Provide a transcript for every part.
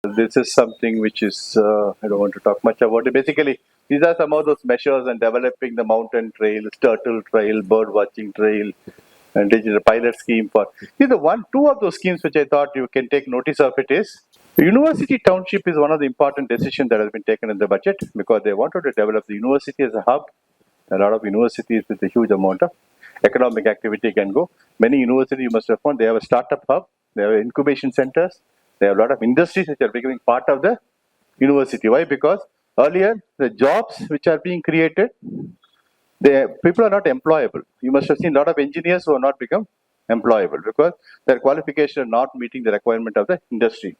This is something which is, I don't want to talk much about it. Basically, these are some of those measures and developing the mountain trail, turtle trail, bird watching trail, and digital pilot scheme for. See, two of those schemes which I thought you can take notice of it is university township is one of the important decisions that has been taken in the budget because they wanted to develop the university as a hub. A lot of universities with a huge amount of economic activity can go. Many universities, you must have found, they have a startup hub, they have incubation centers, they have a lot of industries which are becoming part of the university. Why? Because earlier, the jobs which are being created, people are not employable. You must have seen a lot of engineers who have not become employable because their qualifications are not meeting the requirement of the industry.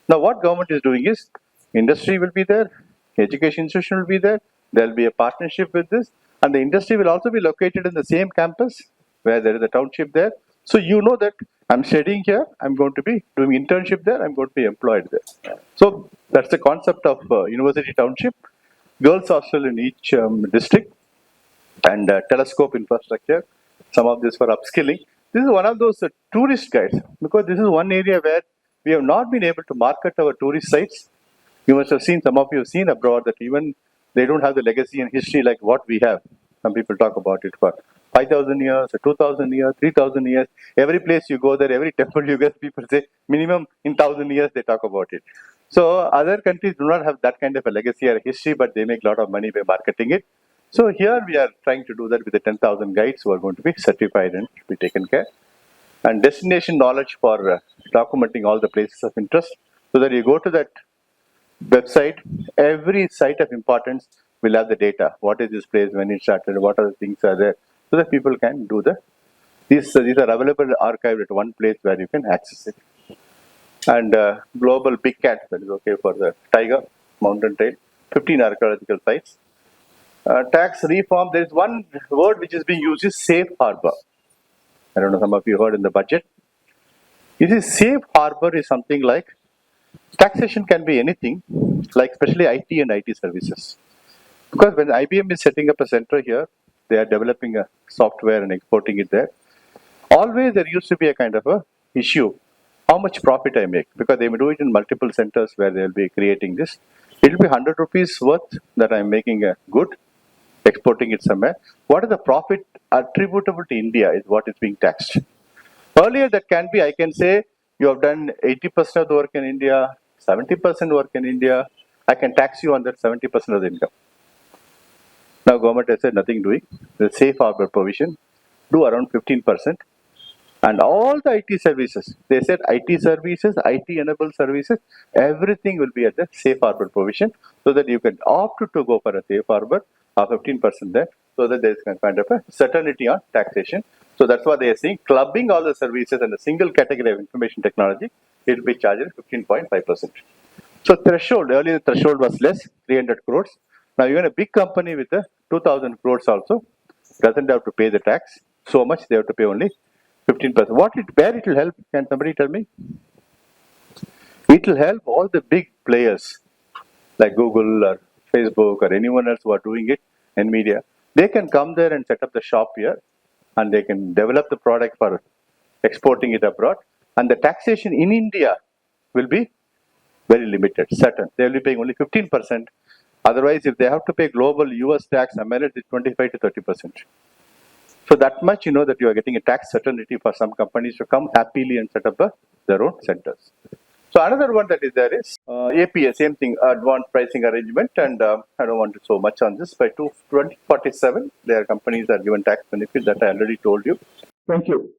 Now, what government is doing is, industry will be there, education institution will be there, there will be a partnership with this, and the industry will also be located in the same campus where there is a township there. So you know that I'm studying here, I'm going to be doing internship there, I'm going to be employed there. So that's the concept of university township. Girls hostel in each district, and telescope infrastructure. Some of this for upskilling. This is one of those tourist guides because this is one area where we have not been able to market our tourist sites. You must have seen, some of you have seen abroad that even they don't have the legacy and history like what we have. Some people talk about it for 5,000 years, 2,000 years, 3,000 years. Every place you go there, every temple you get, people say minimum in 1,000 years they talk about it. So other countries do not have that kind of a legacy or history, but they make a lot of money by marketing it. So here we are trying to do that with the 10,000 guides who are going to be certified and be taken care. And destination knowledge for documenting all the places of interest, so that you go to that website, every site of importance will have the data. What is this place, when it started, what are the things are there, so that people can do these are available archived at one place where you can access it. And global big cat, that is okay for the tiger, mountain trail, 15 archaeological sites. Tax reform, there is one word which is being used is safe harbor. I don't know, some of you heard in the budget. You see, safe harbor is something like taxation can be anything, like especially IT and IT services. Because when IBM is setting up a center here, they are developing a software and exporting it there. Always there used to be a kind of a issue, how much profit I make, because they may do it in multiple centers where they will be creating this. It will be 100 rupees worth that I'm making a good, exporting it somewhere. What is the profit attributable to India is what is being taxed. Earlier that can be, I can say, you have done 80% of the work in India, 70% work in India, I can tax you on that 70% of the income. Now government has said nothing doing. The safe harbor provision, do around 15%. And all the IT services, they said IT services, IT enabled services, everything will be at the safe harbor provision, so that you can opt to go for a safe harbor of 15% there, so that there is kind of a certainty on taxation. So that's why they are saying clubbing all the services in a single category of information technology, it will be charged at 15.5%. So threshold, earlier the threshold was less, 300 crores. Now even a big company with a 2,000 crores also doesn't have to pay the tax so much, they have to pay only 15%. Where it will help? Can somebody tell me? It will help all the big players like Google or Facebook or anyone else who are doing it in media. They can come there and set up the shop here, and they can develop the product for exporting it abroad. And the taxation in India will be very limited, certain. They will be paying only 15%. Otherwise, if they have to pay global US tax, America is 25 to 30%. So that much you know that you are getting a tax certainty for some companies to come happily and set up their own centers. So another one that is there is APS, same thing, advanced pricing arrangement, and I don't want to so much on this. By 2047, their companies are given tax benefit that I already told you. Thank you.